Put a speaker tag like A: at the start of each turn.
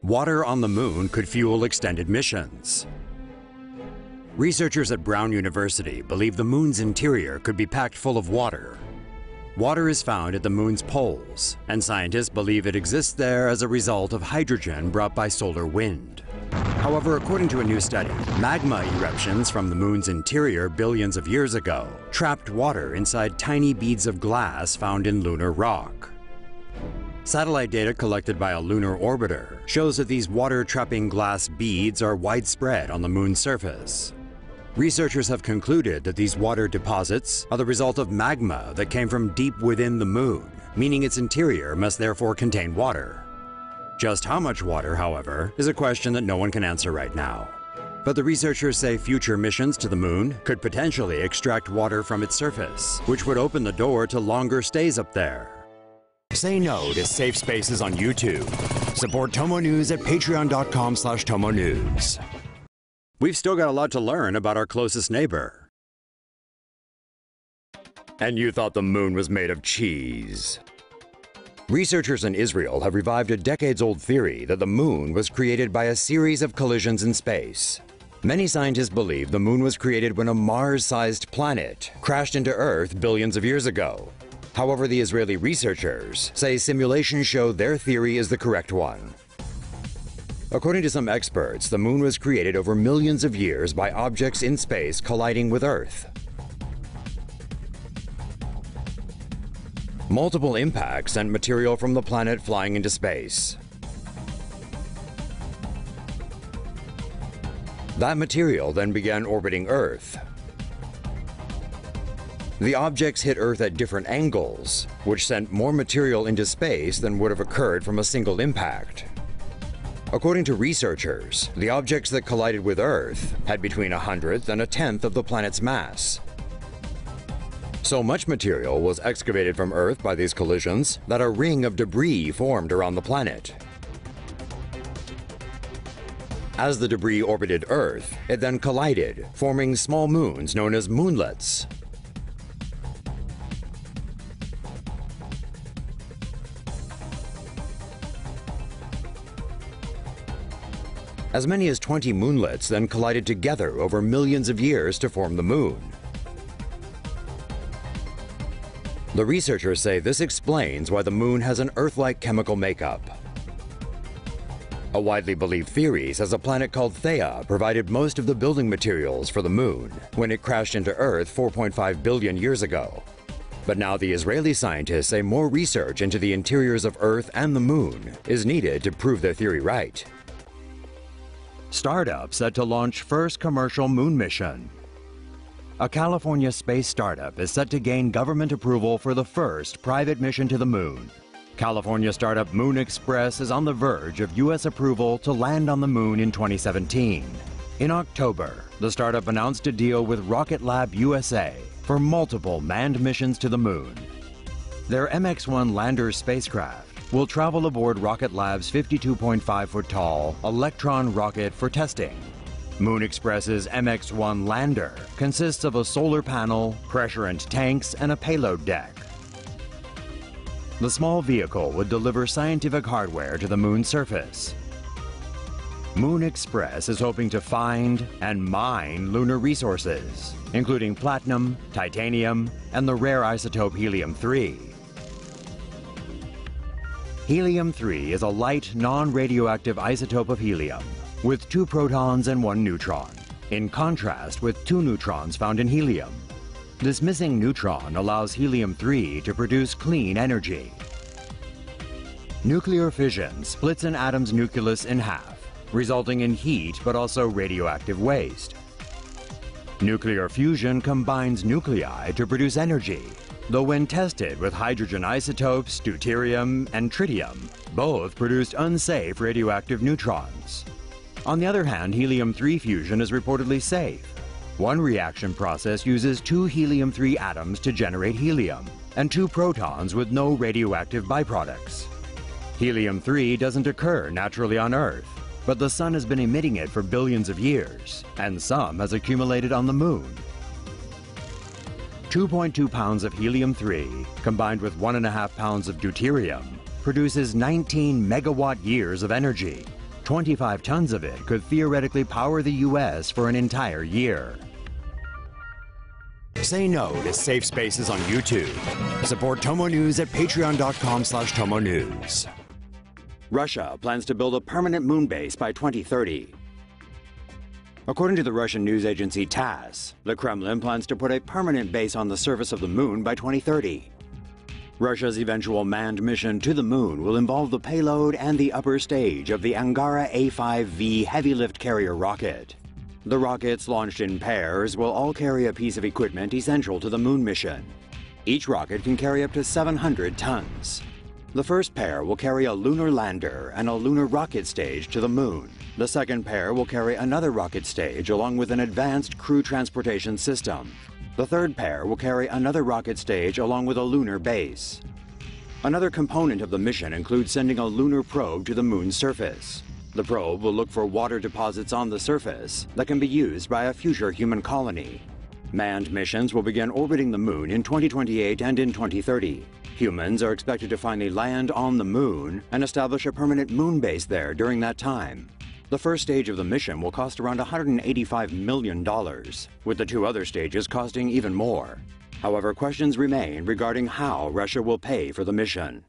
A: water on the moon could fuel extended missions. Researchers at Brown University believe the moon's interior could be packed full of water. Water is found at the moon's poles, and scientists believe it exists there as a result of hydrogen brought by solar wind. However, according to a new study, magma eruptions from the moon's interior billions of years ago trapped water inside tiny beads of glass found in lunar rock. Satellite data collected by a lunar orbiter shows that these water-trapping glass beads are widespread on the moon's surface. Researchers have concluded that these water deposits are the result of magma that came from deep within the moon, meaning its interior must therefore contain water. Just how much water, however, is a question that no one can answer right now. But the researchers say future missions to the moon could potentially extract water from its surface, which would open the door to longer stays up there. Say no to safe spaces on YouTube. Support TomoNews at patreon.com/TomoNews. We've still got a lot to learn about our closest neighbor. And you thought the moon was made of cheese. Researchers in Israel have revived a decades-old theory that the moon was created by a series of collisions in space. Many scientists believe the moon was created when a Mars-sized planet crashed into Earth billions of years ago. However, the Israeli researchers say simulations show their theory is the correct one. According to some experts, the moon was created over millions of years by objects in space colliding with Earth. Multiple impacts sent material from the planet flying into space. That material then began orbiting Earth. The objects hit Earth at different angles, which sent more material into space than would have occurred from a single impact. According to researchers, the objects that collided with Earth had between 1/100th and 1/10th of the planet's mass. So much material was excavated from Earth by these collisions that a ring of debris formed around the planet. As the debris orbited Earth, it then collided, forming small moons known as moonlets. As many as 20 moonlets then collided together over millions of years to form the moon. The researchers say this explains why the moon has an Earth-like chemical makeup. A widely believed theory says a planet called Theia provided most of the building materials for the moon when it crashed into Earth 4.5 billion years ago. But now the Israeli scientists say more research into the interiors of Earth and the moon is needed to prove their theory right. Startup set to launch first commercial moon mission. A California space startup is set to gain government approval for the first private mission to the moon. California startup Moon Express is on the verge of U.S. approval to land on the moon in 2017. In October, the startup announced a deal with Rocket Lab USA for multiple manned missions to the moon. Their MX-1 lander spacecraft will travel aboard Rocket Lab's 52.5-foot-tall Electron rocket for testing. Moon Express's MX-1 lander consists of a solar panel, pressurant tanks, and a payload deck. The small vehicle would deliver scientific hardware to the moon's surface. Moon Express is hoping to find and mine lunar resources, including platinum, titanium, and the rare isotope helium-3. Helium-3 is a light, non-radioactive isotope of helium, with 2 protons and 1 neutron, in contrast with 2 neutrons found in helium. This missing neutron allows helium-3 to produce clean energy. Nuclear fission splits an atom's nucleus in half, resulting in heat but also radioactive waste. Nuclear fusion combines nuclei to produce energy, though when tested with hydrogen isotopes, deuterium, and tritium, both produced unsafe radioactive neutrons. On the other hand, helium-3 fusion is reportedly safe. One reaction process uses 2 helium-3 atoms to generate helium, and 2 protons with no radioactive byproducts. Helium-3 doesn't occur naturally on Earth, but the sun has been emitting it for billions of years, and some has accumulated on the moon. 2.2 pounds of helium-3, combined with 1.5 pounds of deuterium, produces 19 megawatt years of energy. 25 tons of it could theoretically power the U.S. for an entire year. Say no to safe spaces on YouTube. Support TomoNews at patreon.com/TomoNews. Russia plans to build a permanent moon base by 2030. According to the Russian news agency TASS, the Kremlin plans to put a permanent base on the surface of the moon by 2030. Russia's eventual manned mission to the moon will involve the payload and the upper stage of the Angara A-5V heavy lift carrier rocket. The rockets, launched in pairs, will all carry a piece of equipment essential to the moon mission. Each rocket can carry up to 700 tons. The first pair will carry a lunar lander and a lunar rocket stage to the moon. The second pair will carry another rocket stage along with an advanced crew transportation system. The third pair will carry another rocket stage along with a lunar base. Another component of the mission includes sending a lunar probe to the moon's surface. The probe will look for water deposits on the surface that can be used by a future human colony. Manned missions will begin orbiting the moon in 2028 and in 2030. Humans are expected to finally land on the moon and establish a permanent moon base there during that time. The first stage of the mission will cost around $185 million, with the two other stages costing even more. However, questions remain regarding how Russia will pay for the mission.